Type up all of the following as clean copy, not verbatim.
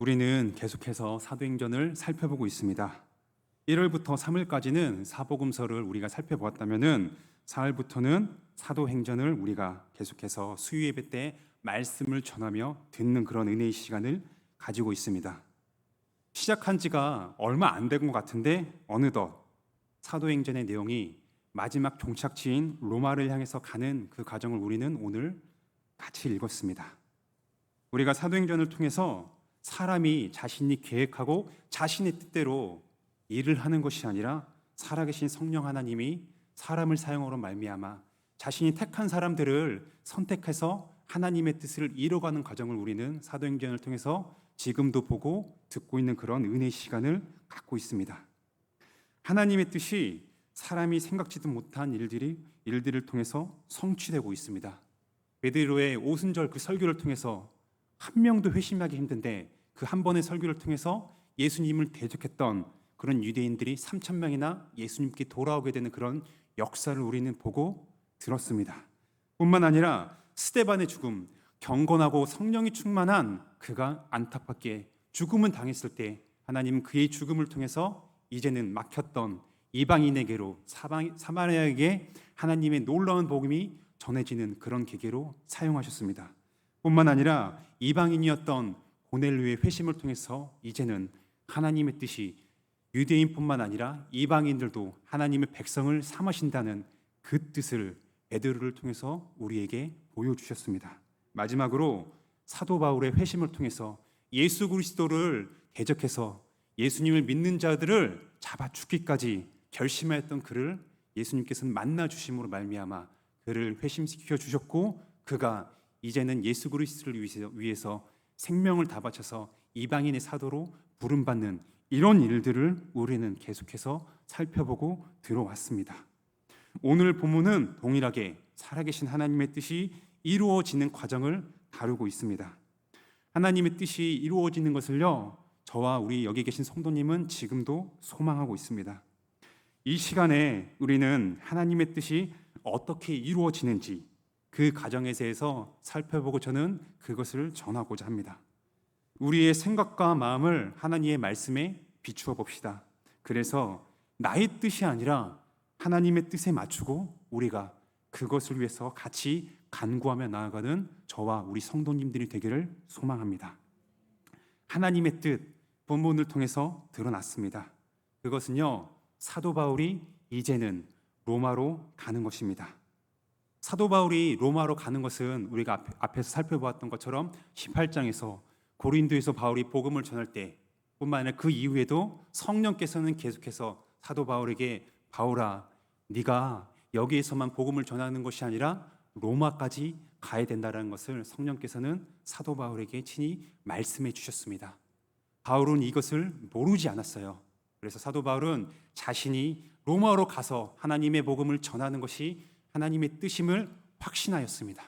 우리는 계속해서 사도행전을 살펴보고 있습니다. 1월부터 3월까지는 사복음서를 우리가 살펴보았다면은 4월부터는 사도행전을 우리가 계속해서 수요 예배 때 말씀을 전하며 듣는 그런 은혜의 시간을 가지고 있습니다. 시작한 지가 얼마 안 된 것 같은데 어느덧 사도행전의 내용이 마지막 종착지인 로마를 향해서 가는 그 과정을 우리는 오늘 같이 읽었습니다. 우리가 사도행전을 통해서 사람이 자신이 계획하고 자신의 뜻대로 일을 하는 것이 아니라 살아계신 성령 하나님이 사람을 사용으로 말미암아 자신이 택한 사람들을 선택해서 하나님의 뜻을 이뤄가는 과정을 우리는 사도행전을 통해서 지금도 보고 듣고 있는 그런 은혜의 시간을 갖고 있습니다. 하나님의 뜻이 사람이 생각지도 못한 일들을 통해서 성취되고 있습니다. 베드로의 오순절 그 설교를 통해서 한 명도 회심하기 힘든데 그 한 번의 설교를 통해서 예수님을 대적했던 그런 유대인들이 3천 명이나 예수님께 돌아오게 되는 그런 역사를 우리는 보고 들었습니다. 뿐만 아니라 스데반의 죽음, 경건하고 성령이 충만한 그가 안타깝게 죽음을 당했을 때 하나님은 그의 죽음을 통해서 이제는 막혔던 이방인에게로 사마리아에게 하나님의 놀라운 복음이 전해지는 그런 계기로 사용하셨습니다. 뿐만 아니라 이방인이었던 고넬료의 회심을 통해서 이제는 하나님의 뜻이 유대인뿐만 아니라 이방인들도 하나님의 백성을 삼으신다는 그 뜻을 베드로를 통해서 우리에게 보여주셨습니다. 마지막으로 사도 바울의 회심을 통해서 예수 그리스도를 대적해서 예수님을 믿는 자들을 잡아 죽기까지 결심하였던 그를 예수님께서는 만나 주심으로 말미암아 그를 회심시켜 주셨고 그가 이제는 예수 그리스도를 위해서 생명을 다 바쳐서 이방인의 사도로 부름받는 이런 일들을 우리는 계속해서 살펴보고 들어왔습니다. 오늘 본문은 동일하게 살아계신 하나님의 뜻이 이루어지는 과정을 다루고 있습니다. 하나님의 뜻이 이루어지는 것을요, 저와 우리 여기 계신 성도님은 지금도 소망하고 있습니다. 이 시간에 우리는 하나님의 뜻이 어떻게 이루어지는지 그 과정에 대해서 살펴보고 저는 그것을 전하고자 합니다. 우리의 생각과 마음을 하나님의 말씀에 비추어 봅시다. 그래서 나의 뜻이 아니라 하나님의 뜻에 맞추고 우리가 그것을 위해서 같이 간구하며 나아가는 저와 우리 성도님들이 되기를 소망합니다. 하나님의 뜻, 본문을 통해서 드러났습니다. 그것은요, 사도 바울이 이제는 로마로 가는 것입니다. 사도 바울이 로마로 가는 것은 우리가 앞에서 살펴보았던 것처럼 18장에서 고린도에서 바울이 복음을 전할 때 뿐만 아니라 그 이후에도 성령께서는 계속해서 사도 바울에게 바울아, 네가 여기에서만 복음을 전하는 것이 아니라 로마까지 가야 된다는 것을 성령께서는 사도 바울에게 친히 말씀해 주셨습니다. 바울은 이것을 모르지 않았어요. 그래서 사도 바울은 자신이 로마로 가서 하나님의 복음을 전하는 것이 하나님의 뜻임을 확신하였습니다.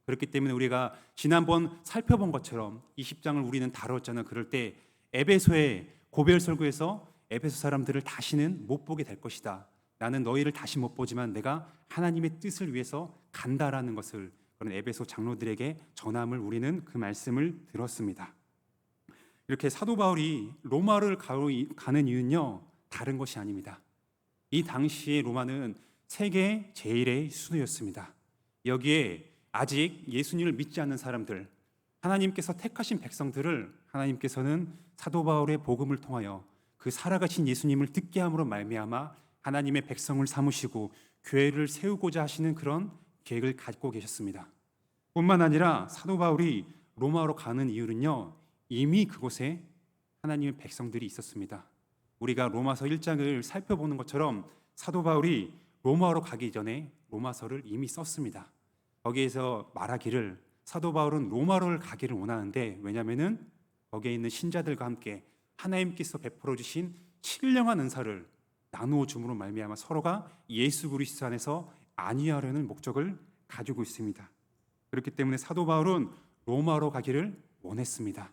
그렇기 때문에 우리가 지난번 살펴본 것처럼 20장을 우리는 다뤘잖아요. 그럴 때 에베소의 고별 설교에서 에베소 사람들을 다시는 못 보게 될 것이다. 나는 너희를 다시 못 보지만 내가 하나님의 뜻을 위해서 간다라는 것을 그런 에베소 장로들에게 전함을 우리는 그 말씀을 들었습니다. 이렇게 사도 바울이 로마를 가는 이유는요, 다른 것이 아닙니다. 이 당시에 로마는 세계 제1의 수도였습니다. 여기에 아직 예수님을 믿지 않는 사람들, 하나님께서 택하신 백성들을 하나님께서는 사도 바울의 복음을 통하여 그 살아가신 예수님을 듣게 함으로 말미암아 하나님의 백성을 삼으시고 교회를 세우고자 하시는 그런 계획을 갖고 계셨습니다. 뿐만 아니라 사도 바울이 로마로 가는 이유는요, 이미 그곳에 하나님의 백성들이 있었습니다. 우리가 로마서 1장을 살펴보는 것처럼 사도 바울이 로마로 가기 전에 로마서를 이미 썼습니다. 거기에서 말하기를 사도 바울은 로마를 가기를 원하는데, 왜냐하면 거기에 있는 신자들과 함께 하나님께서 베풀어 주신 신령한 은사를 나누어 줌으로 말미암아 서로가 예수 그리스도 안에서 안위하려는 목적을 가지고 있습니다. 그렇기 때문에 사도 바울은 로마로 가기를 원했습니다.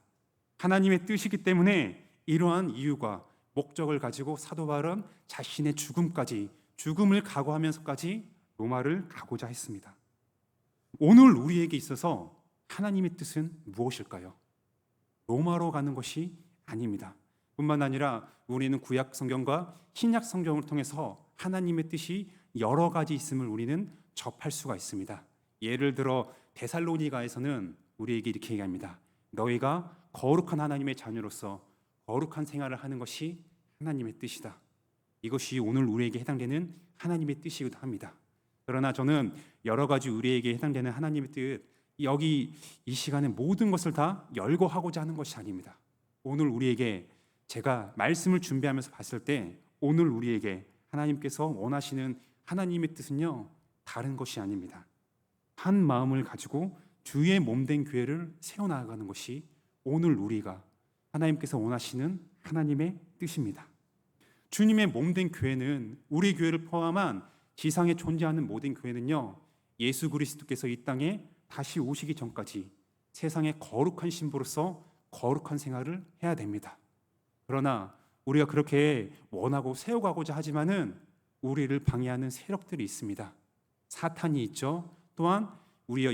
하나님의 뜻이기 때문에 이러한 이유가 목적을 가지고 사도 바울은 자신의 죽음을 각오하면서까지 로마를 가고자 했습니다. 오늘 우리에게 있어서 하나님의 뜻은 무엇일까요? 로마로 가는 것이 아닙니다. 뿐만 아니라 우리는 구약 성경과 신약 성경을 통해서 하나님의 뜻이 여러 가지 있음을 우리는 접할 수가 있습니다. 예를 들어 데살로니가에서는 우리에게 이렇게 얘기합니다. 너희가 거룩한 하나님의 자녀로서 거룩한 생활을 하는 것이 하나님의 뜻이다. 이것이 오늘 우리에게 해당되는 하나님의 뜻이기도 합니다. 그러나 저는 여러 가지 우리에게 해당되는 하나님의 뜻, 여기 이 시간에 모든 것을 다 열거하고자 하는 것이 아닙니다. 오늘 우리에게 제가 말씀을 준비하면서 봤을 때 오늘 우리에게 하나님께서 원하시는 하나님의 뜻은요, 다른 것이 아닙니다. 한 마음을 가지고 주의 몸된 교회를 세워나가는 것이 오늘 우리가 하나님께서 원하시는 하나님의 뜻입니다. 주님의 몸된 교회는, 우리 교회를 포함한 지상에 존재하는 모든 교회는요, 예수 그리스도께서 이 땅에 다시 오시기 전까지 세상의 거룩한 신부로서 거룩한 생활을 해야 됩니다. 그러나 우리가 그렇게 원하고 세워가고자 하지만은 우리를 방해하는 세력들이 있습니다. 사탄이 있죠. 또한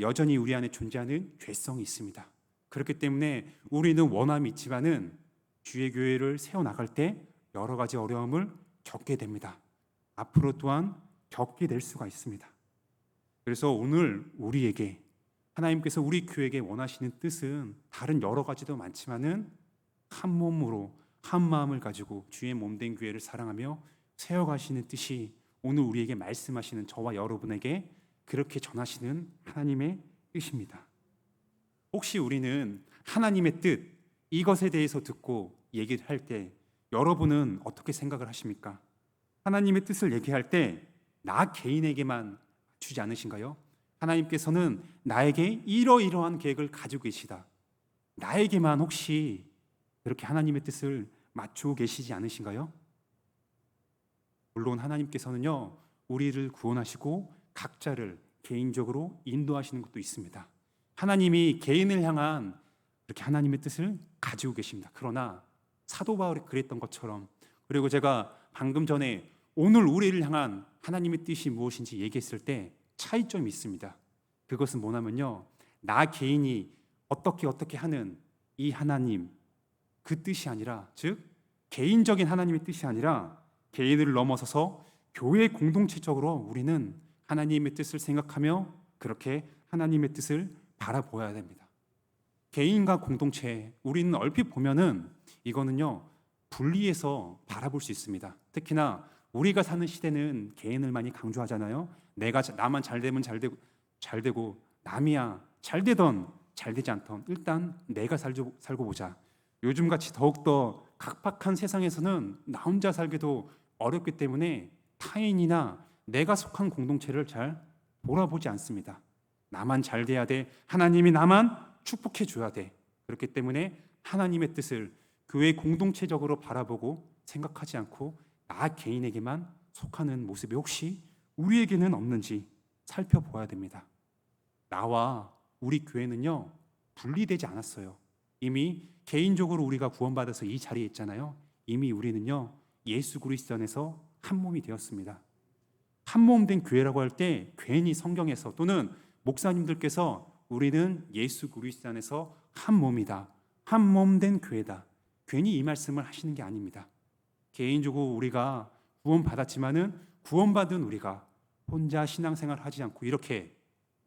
여전히 우리 안에 존재하는 죄성이 있습니다. 그렇기 때문에 우리는 원함이 있지만은 주의 교회를 세워나갈 때 여러 가지 어려움을 겪게 됩니다. 앞으로 또한 겪게 될 수가 있습니다. 그래서 오늘 우리에게 하나님께서 우리 교회에게 원하시는 뜻은 다른 여러 가지도 많지만은 한 몸으로 한 마음을 가지고 주의 몸된 교회를 사랑하며 세워가시는 뜻이 오늘 우리에게 말씀하시는 저와 여러분에게 그렇게 전하시는 하나님의 뜻입니다. 혹시 우리는 하나님의 뜻, 이것에 대해서 듣고 얘기를 할 때 여러분은 어떻게 생각을 하십니까? 하나님의 뜻을 얘기할 때 나 개인에게만 주지 않으신가요? 하나님께서는 나에게 이러이러한 계획을 가지고 계시다. 나에게만 혹시 그렇게 하나님의 뜻을 맞추고 계시지 않으신가요? 물론 하나님께서는요, 우리를 구원하시고 각자를 개인적으로 인도하시는 것도 있습니다. 하나님이 개인을 향한 그렇게 하나님의 뜻을 가지고 계십니다. 그러나 사도 바울이 그랬던 것처럼, 그리고 제가 방금 전에 오늘 우리를 향한 하나님의 뜻이 무엇인지 얘기했을 때 차이점이 있습니다. 그것은 뭐냐면요, 나 개인이 어떻게 하는 이 하나님, 그 뜻이 아니라, 즉 개인적인 하나님의 뜻이 아니라 개인을 넘어서서 교회 공동체적으로 우리는 하나님의 뜻을 생각하며 그렇게 하나님의 뜻을 바라보아야 됩니다. 개인과 공동체, 우리는 얼핏 보면은 이거는요, 분리해서 바라볼 수 있습니다. 특히나 우리가 사는 시대는 개인을 많이 강조하잖아요. 나만 잘 되면 잘 되고 남이야 잘 되던 잘 되지 않던 일단 내가 살고 보자. 요즘같이 더욱더 각박한 세상에서는 나 혼자 살기도 어렵기 때문에 타인이나 내가 속한 공동체를 잘 돌아보지 않습니다. 나만 잘 돼야 돼. 하나님이 나만 축복해 줘야 돼. 그렇기 때문에 하나님의 뜻을 교회 공동체적으로 바라보고 생각하지 않고 나 개인에게만 속하는 모습이 혹시 우리에게는 없는지 살펴보아야 됩니다. 나와 우리 교회는요, 분리되지 않았어요. 이미 개인적으로 우리가 구원받아서 이 자리에 있잖아요. 이미 우리는요, 예수 그리스도 안에서 한 몸이 되었습니다. 한 몸 된 교회라고 할 때 괜히 성경에서 또는 목사님들께서 우리는 예수 그리스도 안에서 한 몸이다, 한 몸 된 교회다, 괜히 이 말씀을 하시는 게 아닙니다. 개인적으로 우리가 구원받았지만은 구원받은 우리가 혼자 신앙생활 하지 않고 이렇게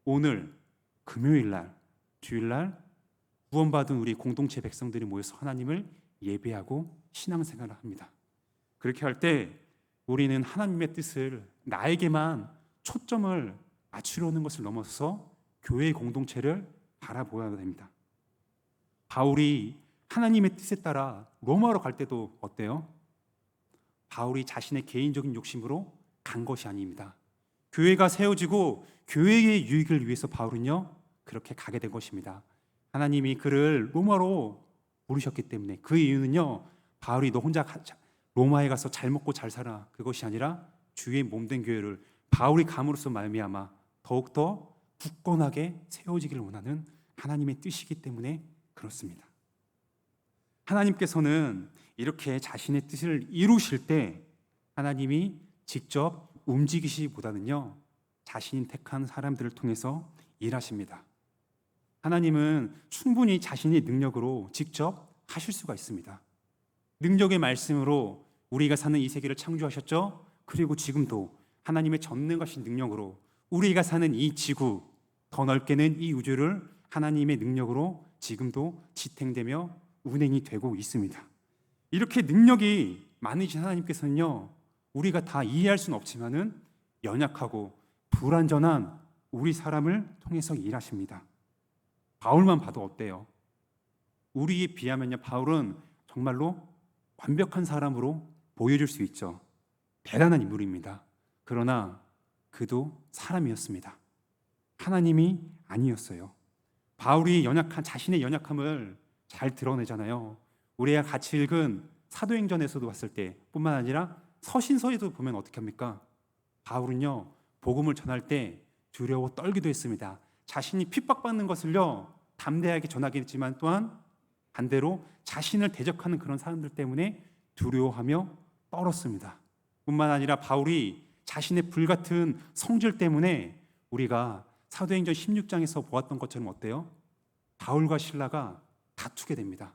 오늘 금요일날, 주일날 구원받은 우리 공동체 백성들이 모여서 하나님을 예배하고 신앙생활을 합니다. 그렇게 할 때 우리는 하나님의 뜻을 나에게만 초점을 맞추려는 것을 넘어서서 교회의 공동체를 바라보아야 됩니다. 바울이 하나님의 뜻에 따라 로마로 갈 때도 어때요? 바울이 자신의 개인적인 욕심으로 간 것이 아닙니다. 교회가 세워지고 교회의 유익을 위해서 바울은요, 그렇게 가게 된 것입니다. 하나님이 그를 로마로 부르셨기 때문에. 그 이유는요, 바울이 너 혼자 로마에 가서 잘 먹고 잘 살아, 그것이 아니라 주의 몸된 교회를 바울이 감으로써 말미암아 더욱더 굳건하게 세워지기를 원하는 하나님의 뜻이기 때문에 그렇습니다. 하나님께서는 이렇게 자신의 뜻을 이루실 때 하나님이 직접 움직이시기보다는요, 자신이 택한 사람들을 통해서 일하십니다. 하나님은 충분히 자신의 능력으로 직접 하실 수가 있습니다. 능력의 말씀으로 우리가 사는 이 세계를 창조하셨죠. 그리고 지금도 하나님의 전능하신 능력으로 우리가 사는 이 지구, 더 넓게는 이 우주를 하나님의 능력으로 지금도 지탱되며 운행이 되고 있습니다. 이렇게 능력이 많으신 하나님께서는요, 우리가 다 이해할 수는 없지만은 연약하고 불완전한 우리 사람을 통해서 일하십니다. 바울만 봐도 어때요? 우리에 비하면요, 바울은 정말로 완벽한 사람으로 보여줄 수 있죠. 대단한 인물입니다. 그러나 그도 사람이었습니다. 하나님이 아니었어요. 바울이 자신의 연약함을 잘 드러내잖아요. 우리가 같이 읽은 사도행전에서도 봤을 때 뿐만 아니라 서신서에도 보면 어떻게 합니까? 바울은요, 복음을 전할 때 두려워 떨기도 했습니다. 자신이 핍박받는 것을요, 담대하게 전하긴 했지만 또한 반대로 자신을 대적하는 그런 사람들 때문에 두려워하며 떨었습니다. 뿐만 아니라 바울이 자신의 불같은 성질 때문에 우리가 사도행전 16장에서 보았던 것처럼 어때요? 바울과 실라가 다투게 됩니다.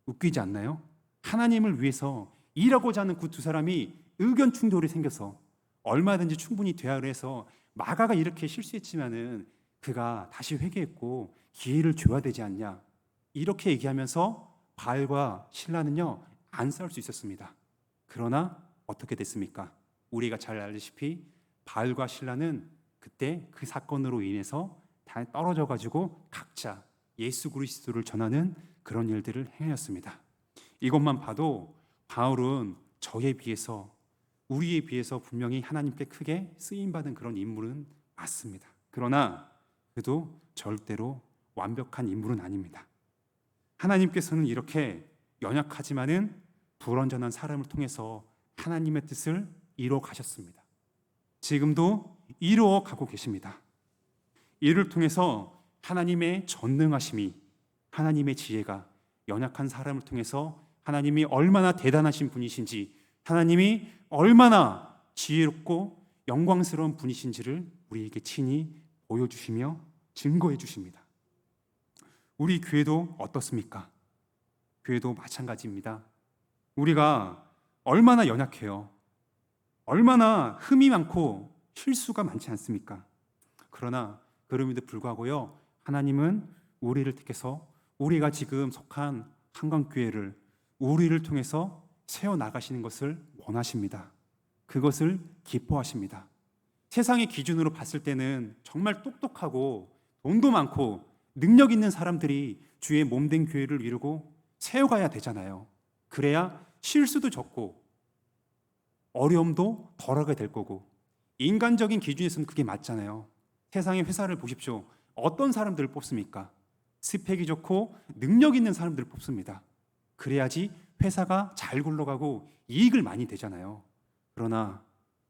웃기지 않나요? 하나님을 위해서 일하고자 하는 그 두 사람이 의견 충돌이 생겨서 얼마든지 충분히 대화를 해서 마가가 이렇게 실수했지만은 그가 다시 회개했고 기회를 줘야 되지 않냐, 이렇게 얘기하면서 바울과 실라는요, 안 싸울 수 있었습니다. 그러나 어떻게 됐습니까? 우리가 잘 알다시피 바울과 실라는 그때 그 사건으로 인해서 다 떨어져 가지고 각자 예수 그리스도를 전하는 그런 일들을 행하였습니다. 이것만 봐도 바울은 저에 비해서, 우리에 비해서 분명히 하나님께 크게 쓰임받은 그런 인물은 맞습니다. 그러나 그도 절대로 완벽한 인물은 아닙니다. 하나님께서는 이렇게 연약하지만은 불완전한 사람을 통해서 하나님의 뜻을 이루어 가셨습니다. 지금도 이루어 가고 계십니다. 이를 통해서 하나님의 전능하심이, 하나님의 지혜가 연약한 사람을 통해서 하나님이 얼마나 대단하신 분이신지, 하나님이 얼마나 지혜롭고 영광스러운 분이신지를 우리에게 친히 보여주시며 증거해 주십니다. 우리 교회도 어떻습니까? 교회도 마찬가지입니다. 우리가 얼마나 연약해요. 얼마나 흠이 많고 실수가 많지 않습니까? 그러나 그럼에도 불구하고요, 하나님은 우리를 택해서 우리가 지금 속한 한강교회를 우리를 통해서 세워나가시는 것을 원하십니다. 그것을 기뻐하십니다. 세상의 기준으로 봤을 때는 정말 똑똑하고 돈도 많고 능력 있는 사람들이 주의 몸된 교회를 이루고 세워가야 되잖아요. 그래야 실수도 적고 어려움도 덜하게 될 거고, 인간적인 기준에서는 그게 맞잖아요. 세상의 회사를 보십시오. 어떤 사람들을 뽑습니까? 스펙이 좋고 능력 있는 사람들을 뽑습니다. 그래야지 회사가 잘 굴러가고 이익을 많이 내잖아요. 그러나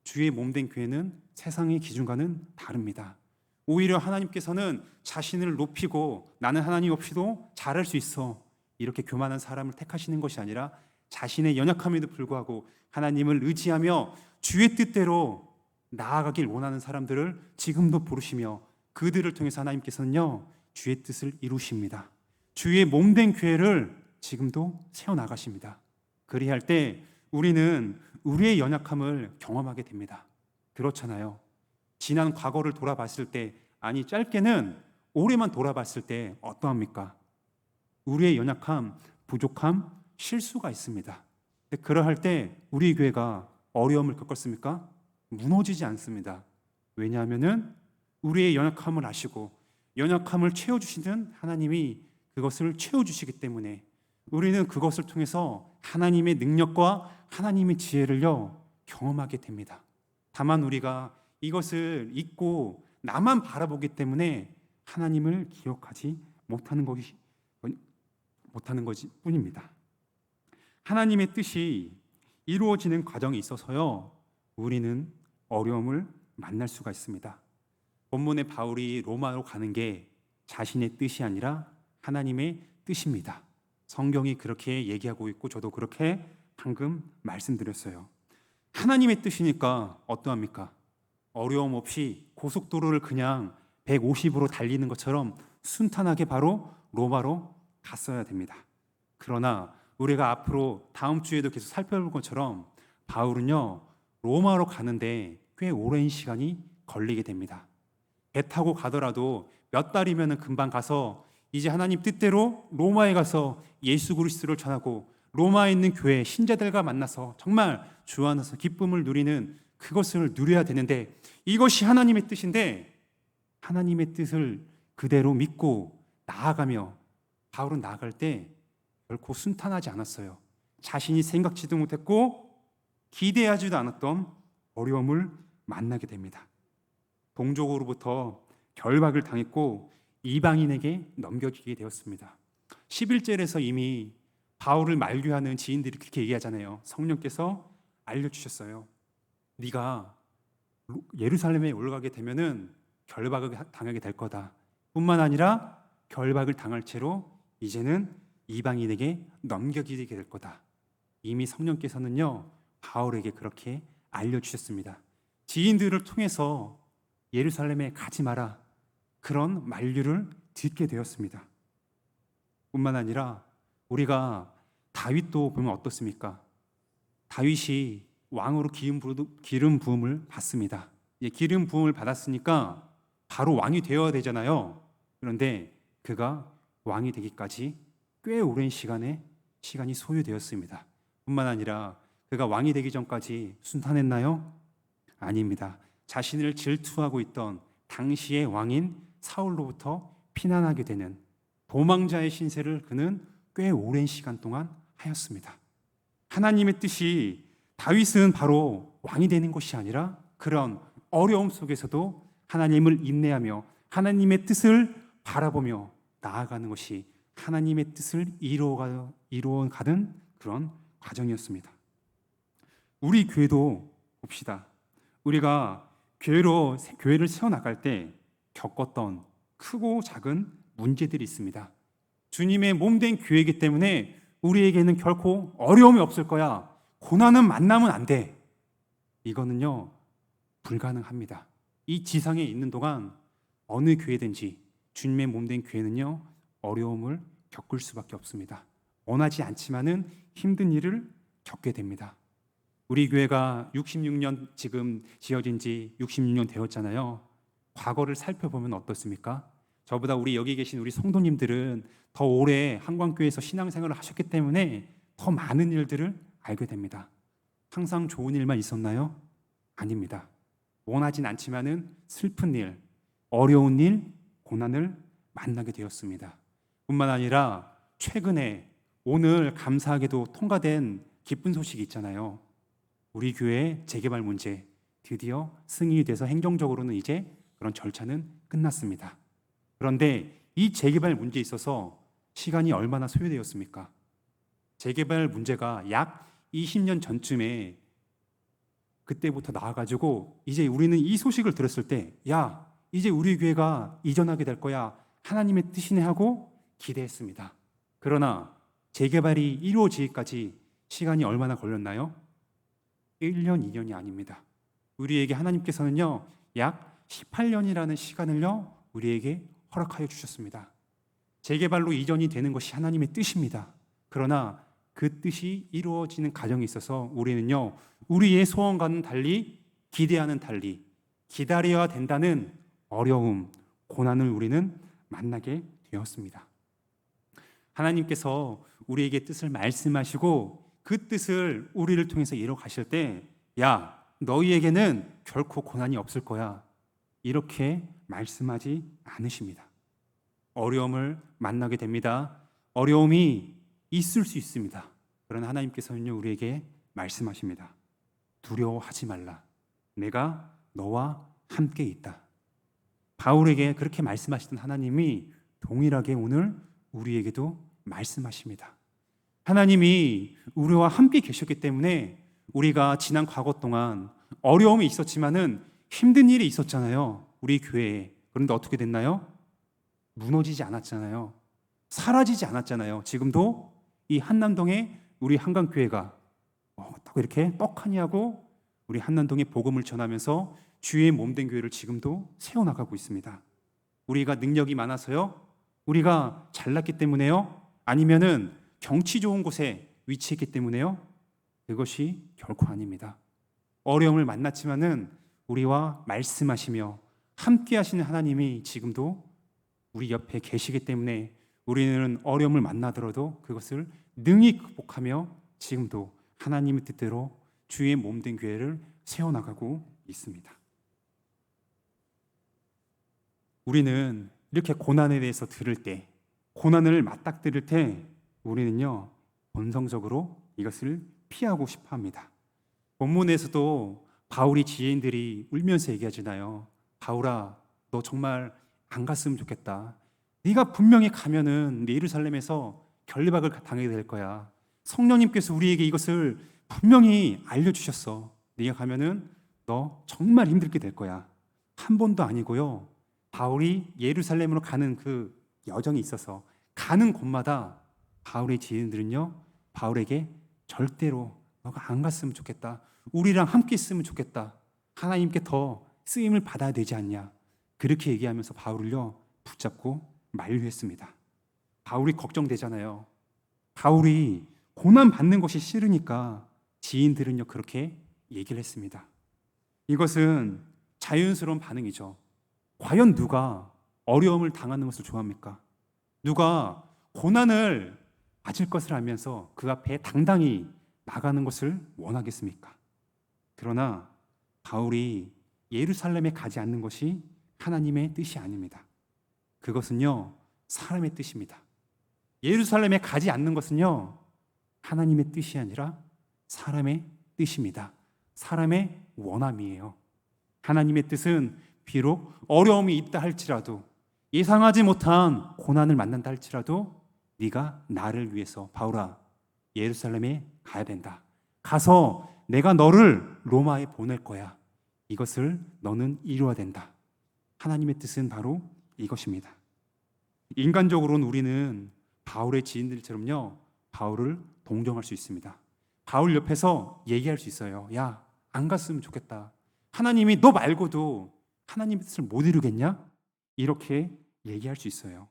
주의 몸된 교회는 세상의 기준과는 다릅니다. 오히려 하나님께서는 자신을 높이고 나는 하나님 없이도 잘할 수 있어, 이렇게 교만한 사람을 택하시는 것이 아니라 자신의 연약함에도 불구하고 하나님을 의지하며 주의 뜻대로 나아가길 원하는 사람들을 지금도 부르시며 그들을 통해서 하나님께서는요, 주의 뜻을 이루십니다. 주의 몸된 교회를 지금도 세워나가십니다. 그리할 때 우리는 우리의 연약함을 경험하게 됩니다. 그렇잖아요. 지난 과거를 돌아봤을 때, 아니 짧게는 올해만 돌아봤을 때 어떠합니까? 우리의 연약함, 부족함, 실수가 있습니다. 그러할 때 우리 교회가 어려움을 겪었습니까? 무너지지 않습니다. 왜냐하면은 우리의 연약함을 아시고 연약함을 채워주시는 하나님이 그것을 채워주시기 때문에 우리는 그것을 통해서 하나님의 능력과 하나님의 지혜를요, 경험하게 됩니다. 다만 우리가 이것을 잊고 나만 바라보기 때문에 하나님을 기억하지 못하는 것이 뿐입니다. 하나님의 뜻이 이루어지는 과정에 있어서요, 우리는 어려움을 만날 수가 있습니다. 본문에 바울이 로마로 가는 게 자신의 뜻이 아니라 하나님의 뜻입니다. 성경이 그렇게 얘기하고 있고 저도 그렇게 방금 말씀드렸어요. 하나님의 뜻이니까 어떠합니까? 어려움 없이 고속도로를 그냥 150으로 달리는 것처럼 순탄하게 바로 로마로 갔어야 됩니다. 그러나 우리가 앞으로 다음 주에도 계속 살펴볼 것처럼 바울은요, 로마로 가는데 꽤 오랜 시간이 걸리게 됩니다. 배 타고 가더라도 몇 달이면 금방 가서 이제 하나님 뜻대로 로마에 가서 예수 그리스도를 전하고 로마에 있는 교회 신자들과 만나서 정말 주 안에서 기쁨을 누리는 그것을 누려야 되는데, 이것이 하나님의 뜻인데 하나님의 뜻을 그대로 믿고 나아가며 바울은 나아갈 때 결코 순탄하지 않았어요. 자신이 생각지도 못했고 기대하지도 않았던 어려움을 만나게 됩니다. 동족으로부터 결박을 당했고 이방인에게 넘겨지게 되었습니다. 11절에서 이미 바울을 만류하는 지인들이 그렇게 얘기하잖아요. 성령께서 알려주셨어요. 네가 예루살렘에 올라가게 되면은 결박을 당하게 될 거다. 뿐만 아니라 결박을 당할 채로 이제는 이방인에게 넘겨지게 될 거다. 이미 성령께서는요, 바울에게 그렇게 알려주셨습니다. 지인들을 통해서 예루살렘에 가지 마라, 그런 만류를 듣게 되었습니다. 뿐만 아니라 우리가 다윗도 보면 어떻습니까? 다윗이 왕으로 기름 부음을 받습니다. 기름 부음을 받았으니까 바로 왕이 되어야 되잖아요. 그런데 그가 왕이 되기까지 꽤 오랜 시간이 소요되었습니다. 뿐만 아니라 그가 왕이 되기 전까지 순탄했나요? 아닙니다. 자신을 질투하고 있던 당시의 왕인 사울로부터 피난하게 되는 도망자의 신세를 그는 꽤 오랜 시간 동안 하였습니다. 하나님의 뜻이 다윗은 바로 왕이 되는 것이 아니라 그런 어려움 속에서도 하나님을 인내하며 하나님의 뜻을 바라보며 나아가는 것이 하나님의 뜻을 이루어가는 그런 과정이었습니다. 우리 교회도 봅시다. 우리가 교회를 세워나갈 때 겪었던 크고 작은 문제들이 있습니다. 주님의 몸된 교회이기 때문에 우리에게는 결코 어려움이 없을 거야, 고난은 만나면 안 돼, 이거는요 불가능합니다. 이 지상에 있는 동안 어느 교회든지 주님의 몸된 교회는요 어려움을 겪을 수밖에 없습니다. 원하지 않지만은 힘든 일을 겪게 됩니다. 우리 교회가 66년 지금 지어진 지 66년 되었잖아요. 과거를 살펴보면 어떻습니까? 저보다 여기 계신 우리 성도님들은 더 오래 한광교회에서 신앙생활을 하셨기 때문에 더 많은 일들을 알게 됩니다. 항상 좋은 일만 있었나요? 아닙니다. 원하진 않지만은 슬픈 일, 어려운 일, 고난을 만나게 되었습니다. 뿐만 아니라 최근에 오늘 감사하게도 통과된 기쁜 소식이 있잖아요. 우리 교회의 재개발 문제 드디어 승인이 돼서 행정적으로는 이제 그런 절차는 끝났습니다. 그런데 이 재개발 문제에 있어서 시간이 얼마나 소요되었습니까? 재개발 문제가 약 20년 전쯤에 그때부터 나와가지고 이제 우리는 이 소식을 들었을 때, 야, 이제 우리 교회가 이전하게 될 거야, 하나님의 뜻이네 하고 기대했습니다. 그러나 재개발이 이루어지기까지 시간이 얼마나 걸렸나요? 1년, 2년이 아닙니다. 우리에게 하나님께서는요 약 18년이라는 시간을요 우리에게 허락하여 주셨습니다. 재개발로 이전이 되는 것이 하나님의 뜻입니다. 그러나 그 뜻이 이루어지는 과정에 있어서 우리는요 우리의 소원과는 달리, 기대하는 달리 기다려야 된다는 어려움, 고난을 우리는 만나게 되었습니다. 하나님께서 우리에게 뜻을 말씀하시고 그 뜻을 우리를 통해서 이뤄 가실 때, 야, 너희에게는 결코 고난이 없을 거야, 이렇게 말씀하지 않으십니다. 어려움을 만나게 됩니다. 어려움이 있을 수 있습니다. 그러나 하나님께서는요 우리에게 말씀하십니다. 두려워하지 말라. 내가 너와 함께 있다. 바울에게 그렇게 말씀하시던 하나님이 동일하게 오늘 우리에게도 말씀하십니다. 하나님이 우리와 함께 계셨기 때문에 우리가 지난 과거 동안 어려움이 있었지만은 힘든 일이 있었잖아요. 우리 교회에. 그런데 어떻게 됐나요? 무너지지 않았잖아요. 사라지지 않았잖아요. 지금도 이 한남동에 우리 한강교회가 딱 이렇게 떡하니 하고 우리 한남동에 복음을 전하면서 주의 몸된 교회를 지금도 세워나가고 있습니다. 우리가 능력이 많아서요? 우리가 잘났기 때문에요? 아니면은 경치 좋은 곳에 위치했기 때문에요? 그것이 결코 아닙니다. 어려움을 만났지만은 우리와 말씀하시며 함께 하시는 하나님이 지금도 우리 옆에 계시기 때문에 우리는 어려움을 만나더라도 그것을 능히 극복하며 지금도 하나님의 뜻대로 주의 몸된 교회를 세워나가고 있습니다. 우리는 이렇게 고난에 대해서 들을 때, 고난을 맞닥뜨릴 때 우리는요 본성적으로 이것을 피하고 싶어 합니다. 본문에서도 바울이 지인들이 울면서 얘기하잖아요. 바울아, 너 정말 안 갔으면 좋겠다. 네가 분명히 가면은 예루살렘에서 결박을 당하게 될 거야. 성령님께서 우리에게 이것을 분명히 알려주셨어. 네가 가면은 너 정말 힘들게 될 거야. 한 번도 아니고요. 바울이 예루살렘으로 가는 그 여정이 있어서 가는 곳마다 바울의 지인들은요 바울에게 절대로 너가 안 갔으면 좋겠다. 우리랑 함께 있으면 좋겠다. 하나님께 더 쓰임을 받아야 되지 않냐. 그렇게 얘기하면서 바울을요 붙잡고 만류했습니다. 바울이 걱정되잖아요. 바울이 고난 받는 것이 싫으니까 지인들은요 그렇게 얘기를 했습니다. 이것은 자연스러운 반응이죠. 과연 누가 어려움을 당하는 것을 좋아합니까? 누가 고난을 맞을 것을 알면서 그 앞에 당당히 나가는 것을 원하겠습니까? 그러나 바울이 예루살렘에 가지 않는 것이 하나님의 뜻이 아닙니다. 그것은요 사람의 뜻입니다. 예루살렘에 가지 않는 것은요 하나님의 뜻이 아니라 사람의 뜻입니다. 사람의 원함이에요. 하나님의 뜻은 비록 어려움이 있다 할지라도, 예상하지 못한 고난을 만난다 할지라도 네가 나를 위해서 바울아 예루살렘에 가야 된다. 가서 내가 너를 로마에 보낼 거야. 이것을 너는 이루어야 된다. 하나님의 뜻은 바로 이것입니다. 인간적으로는 우리는 바울의 지인들처럼요 바울을 동정할 수 있습니다. 바울 옆에서 얘기할 수 있어요. 야, 안 갔으면 좋겠다. 하나님이 너 말고도 하나님의 뜻을 못 이루겠냐? 이렇게 얘기할 수 있어요.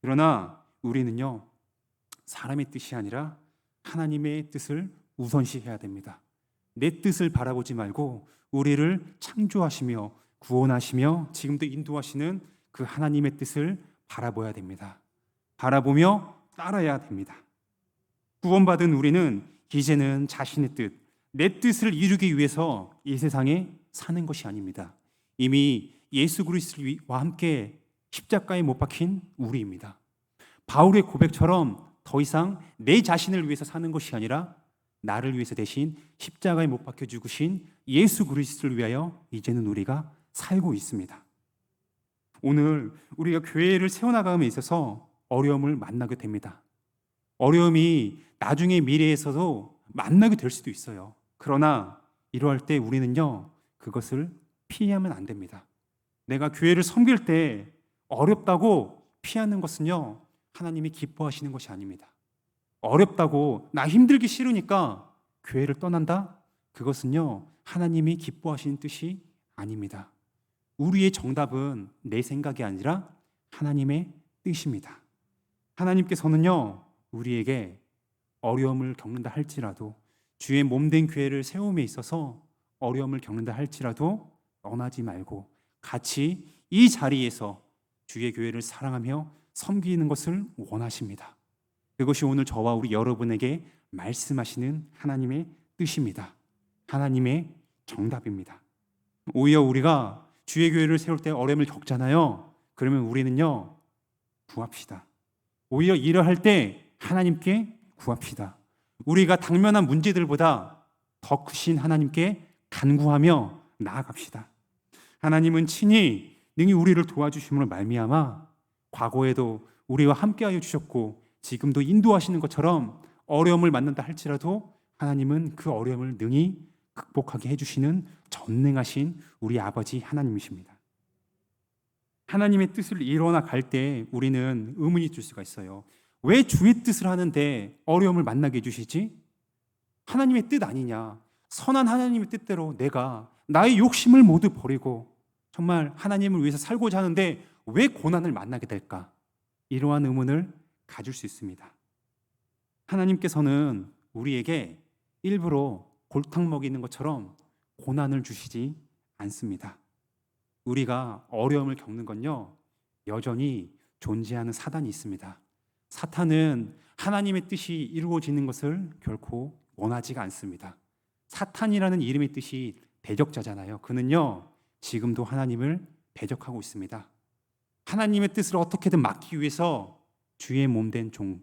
그러나 우리는요 사람의 뜻이 아니라 하나님의 뜻을 우선시해야 됩니다. 내 뜻을 바라보지 말고 우리를 창조하시며 구원하시며 지금도 인도하시는 그 하나님의 뜻을 바라봐야 됩니다. 바라보며 따라야 됩니다. 구원받은 우리는 이제는 자신의 뜻, 내 뜻을 이루기 위해서 이 세상에 사는 것이 아닙니다. 이미 예수 그리스도와 함께 십자가에 못 박힌 우리입니다. 바울의 고백처럼 더 이상 내 자신을 위해서 사는 것이 아니라 나를 위해서 대신 십자가에 못 박혀 죽으신 예수 그리스도를 위하여 이제는 우리가 살고 있습니다. 오늘 우리가 교회를 세워나감에 있어서 어려움을 만나게 됩니다. 어려움이 나중에 미래에서도 만나게 될 수도 있어요. 그러나 이러할 때 우리는요 그것을 피하면 안 됩니다. 내가 교회를 섬길 때 어렵다고 피하는 것은요 하나님이 기뻐하시는 것이 아닙니다. 어렵다고 나 힘들기 싫으니까 교회를 떠난다? 그것은요 하나님이 기뻐하시는 뜻이 아닙니다. 우리의 정답은 내 생각이 아니라 하나님의 뜻입니다. 하나님께서는요 우리에게 어려움을 겪는다 할지라도 주의 몸된 교회를 세움에 있어서 어려움을 겪는다 할지라도 떠나지 말고 같이 이 자리에서 주의 교회를 사랑하며 섬기는 것을 원하십니다. 그것이 오늘 저와 우리 여러분에게 말씀하시는 하나님의 뜻입니다. 하나님의 정답입니다. 오히려 우리가 주의 교회를 세울 때 어려움을 겪잖아요. 그러면 우리는요 구합시다. 오히려 일을 때 하나님께 구합시다. 우리가 당면한 문제들보다 더 크신 하나님께 간구하며 나아갑시다. 하나님은 친히 능히 우리를 도와주심으로 말미암아 과거에도 우리와 함께하여 주셨고 지금도 인도하시는 것처럼 어려움을 만난다 할지라도 하나님은 그 어려움을 능히 극복하게 해주시는 전능하신 우리 아버지 하나님이십니다. 하나님의 뜻을 이루어 갈 때 우리는 의문이 들 수가 있어요. 왜 주의 뜻을 하는데 어려움을 만나게 해주시지? 하나님의 뜻 아니냐? 선한 하나님의 뜻대로 내가 나의 욕심을 모두 버리고 정말 하나님을 위해서 살고자 하는데 왜 고난을 만나게 될까? 이러한 의문을 가질 수 있습니다. 하나님께서는 우리에게 일부러 골탕 먹이는 것처럼 고난을 주시지 않습니다. 우리가 어려움을 겪는 건요, 여전히 존재하는 사단이 있습니다. 사탄은 하나님의 뜻이 이루어지는 것을 결코 원하지가 않습니다. 사탄이라는 이름의 뜻이 대적자잖아요. 그는요, 지금도 하나님을 대적하고 있습니다. 하나님의 뜻을 어떻게든 막기 위해서 주의 몸된 종,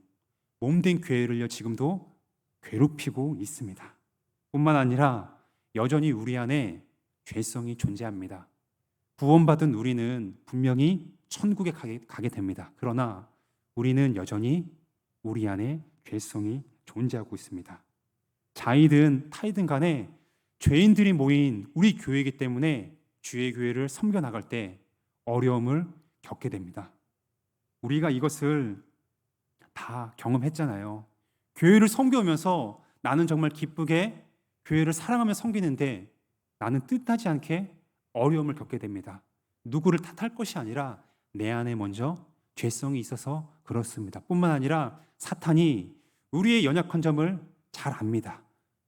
몸된 교회를요, 지금도 괴롭히고 있습니다. 뿐만 아니라 여전히 우리 안에 죄성이 존재합니다. 구원받은 우리는 분명히 천국에 가게 됩니다. 그러나 우리는 여전히 우리 안에 죄성이 존재하고 있습니다. 자이든 타이든 간에 죄인들이 모인 우리 교회이기 때문에 주의 교회를 섬겨나갈 때 어려움을 겪게 됩니다. 우리가 이것을 다 경험했잖아요. 교회를 섬겨오면서 나는 정말 기쁘게 교회를 사랑하며 섬기는데 나는 뜻하지 않게 어려움을 겪게 됩니다. 누구를 탓할 것이 아니라 내 안에 먼저 죄성이 있어서 그렇습니다. 뿐만 아니라 사탄이 우리의 연약한 점을 잘 압니다.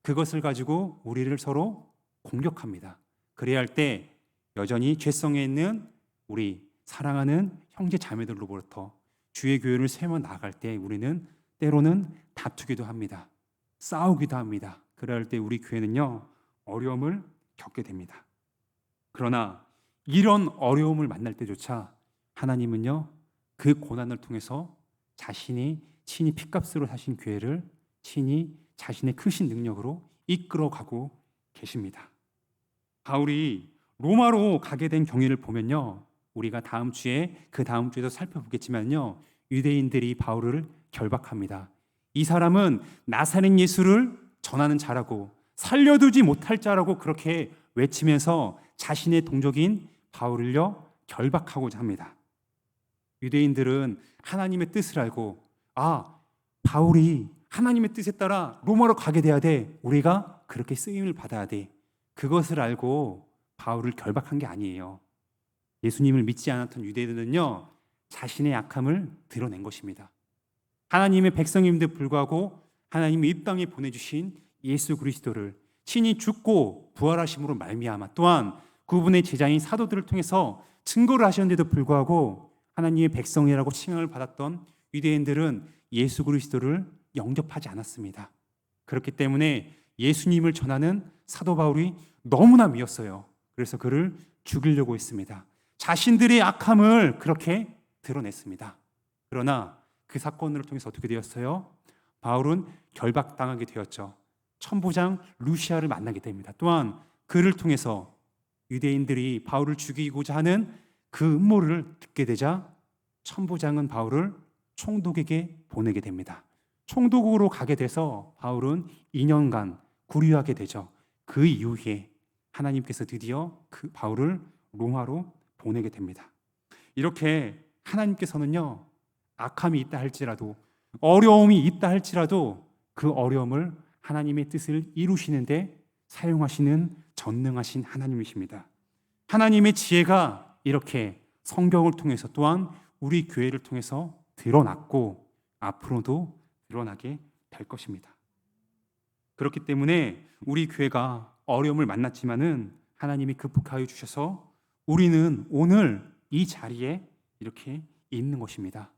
그것을 가지고 우리를 서로 공격합니다. 그래야 할 때 여전히 죄성에 있는 우리 사랑하는 형제 자매들로부터 주의 교회를 세워 나갈 때 우리는 때로는 다투기도 합니다. 싸우기도 합니다. 그래야 할 때 우리 교회는요, 어려움을 겪게 됩니다. 그러나 이런 어려움을 만날 때조차 하나님은요, 그 고난을 통해서 자신이 친히 핏값으로 사신 교회를 친히 자신의 크신 능력으로 이끌어가고 계십니다. 바울이 로마로 가게 된 경위를 보면요, 우리가 다음 주에도 살펴보겠지만요, 유대인들이 바울을 결박합니다. 이 사람은 나사렛 예수를 전하는 자라고, 살려두지 못할 자라고 그렇게 외치면서 자신의 동족인 바울을요, 결박하고자 합니다. 유대인들은 하나님의 뜻을 알고, 바울이 하나님의 뜻에 따라 로마로 가게 돼야 돼, 우리가 그렇게 쓰임을 받아야 돼, 그것을 알고 바울을 결박한 게 아니에요. 예수님을 믿지 않았던 유대인들은요, 자신의 약함을 드러낸 것입니다. 하나님의 백성임에도 불구하고 하나님이 이 땅에 보내주신 예수 그리스도를 친히 죽고 부활하심으로 말미암아, 또한 그분의 제자인 사도들을 통해서 증거를 하셨는데도 불구하고 하나님의 백성이라고 칭함을 받았던 유대인들은 예수 그리스도를 영접하지 않았습니다. 그렇기 때문에 예수님을 전하는 사도 바울이 너무나 미웠어요. 그래서 그를 죽이려고 했습니다. 자신들의 악함을 그렇게 드러냈습니다. 그러나 그 사건을 통해서 어떻게 되었어요? 바울은 결박당하게 되었죠. 천부장 루시아를 만나게 됩니다. 또한 그를 통해서 유대인들이 바울을 죽이고자 하는 그 음모를 듣게 되자 천부장은 바울을 총독에게 보내게 됩니다. 총독으로 가게 돼서 바울은 2년간 구류하게 되죠. 그 이후에 하나님께서 드디어 그 바울을 로마로 보내게 됩니다. 이렇게 하나님께서는요, 악함이 있다 할지라도, 어려움이 있다 할지라도 그 어려움을 하나님의 뜻을 이루시는데 사용하시는 전능하신 하나님이십니다. 하나님의 지혜가 이렇게 성경을 통해서 또한 우리 교회를 통해서 드러났고 앞으로도 드러나게 될 것입니다. 그렇기 때문에 우리 교회가 어려움을 만났지만은 하나님이 극복하여 주셔서 우리는 오늘 이 자리에 이렇게 있는 것입니다.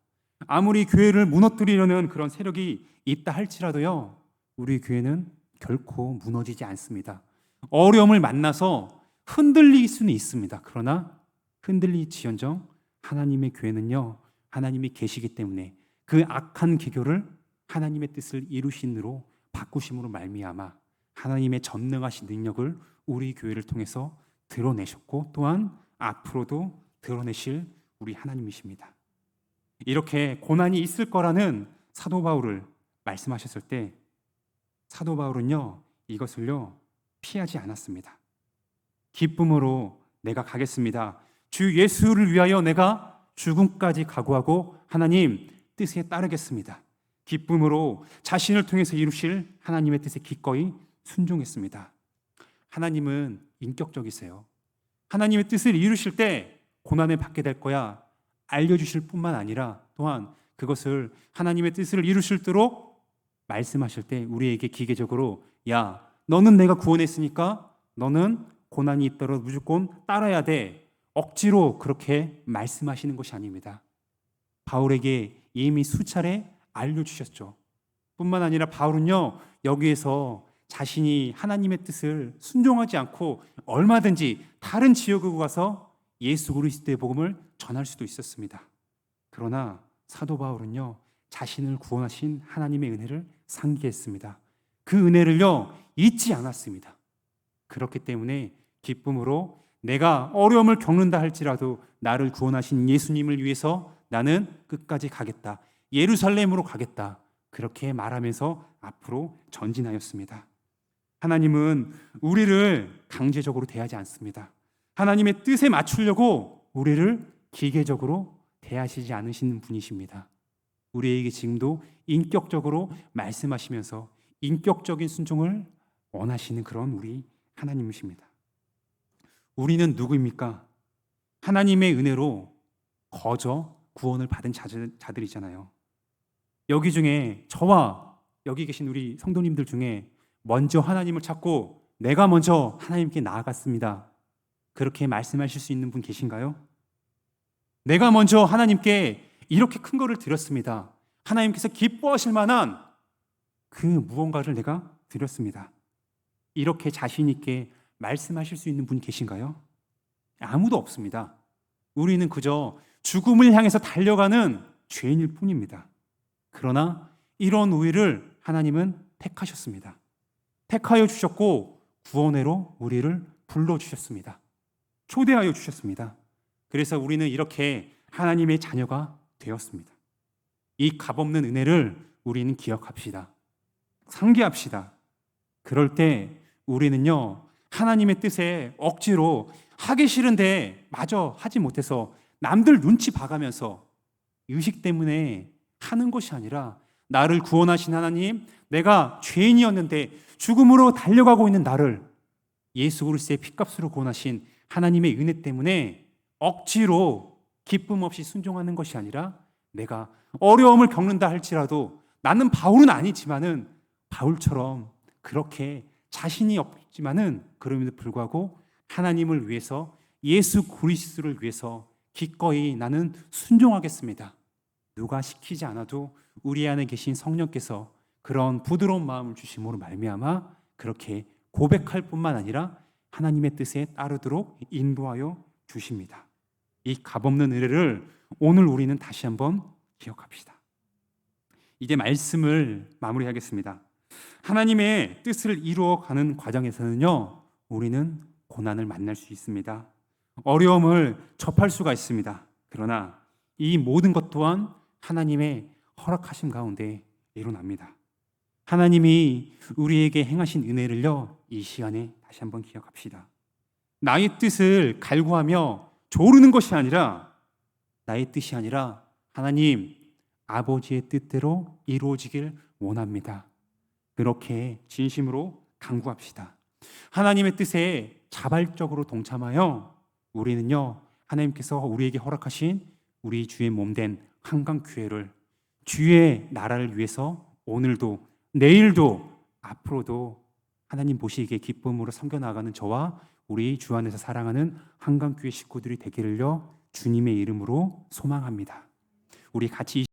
아무리 교회를 무너뜨리려는 그런 세력이 있다 할지라도요, 우리 교회는 결코 무너지지 않습니다. 어려움을 만나서 흔들릴 수는 있습니다. 그러나 흔들리지언정 하나님의 교회는요, 하나님이 계시기 때문에 그 악한 기교를 하나님의 뜻을 이루신으로 바꾸심으로 말미암아 하나님의 전능하신 능력을 우리 교회를 통해서 드러내셨고 또한 앞으로도 드러내실 우리 하나님이십니다. 이렇게 고난이 있을 거라는 사도 바울을 말씀하셨을 때 사도 바울은요, 이것을요 피하지 않았습니다. 기쁨으로 내가 가겠습니다. 주 예수를 위하여 내가 죽음까지 각오하고 하나님 뜻에 따르겠습니다. 기쁨으로 자신을 통해서 이루실 하나님의 뜻에 기꺼이 순종했습니다. 하나님은 인격적이세요. 하나님의 뜻을 이루실 때 고난을 받게 될 거야. 알려주실 뿐만 아니라 또한 그것을 하나님의 뜻을 이루실 수 있도록 말씀하실 때 우리에게 기계적으로 야, 너는 내가 구원했으니까 너는 고난이 있더라도 무조건 따라야 돼. 억지로 그렇게 말씀하시는 것이 아닙니다. 바울에게 이미 수차례 알려주셨죠. 뿐만 아니라 바울은요, 여기에서 자신이 하나님의 뜻을 순종하지 않고 얼마든지 다른 지역으로 가서 예수 그리스도의 복음을 전할 수도 있었습니다. 그러나 사도 바울은요, 자신을 구원하신 하나님의 은혜를 상기했습니다. 그 은혜를요, 잊지 않았습니다. 그렇기 때문에 기쁨으로 내가 어려움을 겪는다 할지라도 나를 구원하신 예수님을 위해서 나는 끝까지 가겠다. 예루살렘으로 가겠다. 그렇게 말하면서 앞으로 전진하였습니다. 하나님은 우리를 강제적으로 대하지 않습니다. 하나님의 뜻에 맞추려고 우리를 기계적으로 대하시지 않으시는 분이십니다. 우리에게 지금도 인격적으로 말씀하시면서 인격적인 순종을 원하시는 그런 우리 하나님이십니다. 우리는 누구입니까? 하나님의 은혜로 거저 구원을 받은 자들이잖아요. 여기 중에 저와 여기 계신 우리 성도님들 중에 먼저 하나님을 찾고 내가 먼저 하나님께 나아갔습니다. 그렇게 말씀하실 수 있는 분 계신가요? 내가 먼저 하나님께 이렇게 큰 거를 드렸습니다. 하나님께서 기뻐하실 만한 그 무언가를 내가 드렸습니다. 이렇게 자신 있게 말씀하실 수 있는 분 계신가요? 아무도 없습니다. 우리는 그저 죽음을 향해서 달려가는 죄인일 뿐입니다. 그러나 이런 우리를 하나님은 택하셨습니다. 택하여 주셨고 구원회로 우리를 불러주셨습니다. 초대하여 주셨습니다. 그래서 우리는 이렇게 하나님의 자녀가 되었습니다. 이 값없는 은혜를 우리는 기억합시다. 상기합시다. 그럴 때 우리는요, 하나님의 뜻에 억지로 하기 싫은데 마저 하지 못해서 남들 눈치 봐가면서 의식 때문에 하는 것이 아니라 나를 구원하신 하나님, 내가 죄인이었는데 죽음으로 달려가고 있는 나를 예수 그리스도의 피값으로 구원하신 하나님의 은혜 때문에 억지로 기쁨 없이 순종하는 것이 아니라 내가 어려움을 겪는다 할지라도 나는 바울은 아니지만은 바울처럼 그렇게 자신이 없지만은 그럼에도 불구하고 하나님을 위해서 예수 그리스도를 위해서 기꺼이 나는 순종하겠습니다. 누가 시키지 않아도 우리 안에 계신 성령께서 그런 부드러운 마음을 주심으로 말미암아 그렇게 고백할 뿐만 아니라 하나님의 뜻에 따르도록 인도하여 주십니다. 이 값없는 은혜를 오늘 우리는 다시 한번 기억합시다. 이제 말씀을 마무리하겠습니다. 하나님의 뜻을 이루어가는 과정에서는요, 우리는 고난을 만날 수 있습니다. 어려움을 접할 수가 있습니다. 그러나 이 모든 것 또한 하나님의 허락하심 가운데 일어납니다. 하나님이 우리에게 행하신 은혜를요, 이 시간에 다시 한번 기억합시다. 나의 뜻을 갈구하며 조르는 것이 아니라 나의 뜻이 아니라 하나님 아버지의 뜻대로 이루어지길 원합니다. 그렇게 진심으로 간구합시다. 하나님의 뜻에 자발적으로 동참하여 우리는요, 하나님께서 우리에게 허락하신 우리 주의 몸된 한강교회를 주의 나라를 위해서 오늘도 내일도 앞으로도 하나님 보시기에 기쁨으로 섬겨나가는 저와 우리 주 안에서 사랑하는 한강교회 식구들이 되기를요, 주님의 이름으로 소망합니다. 우리 같이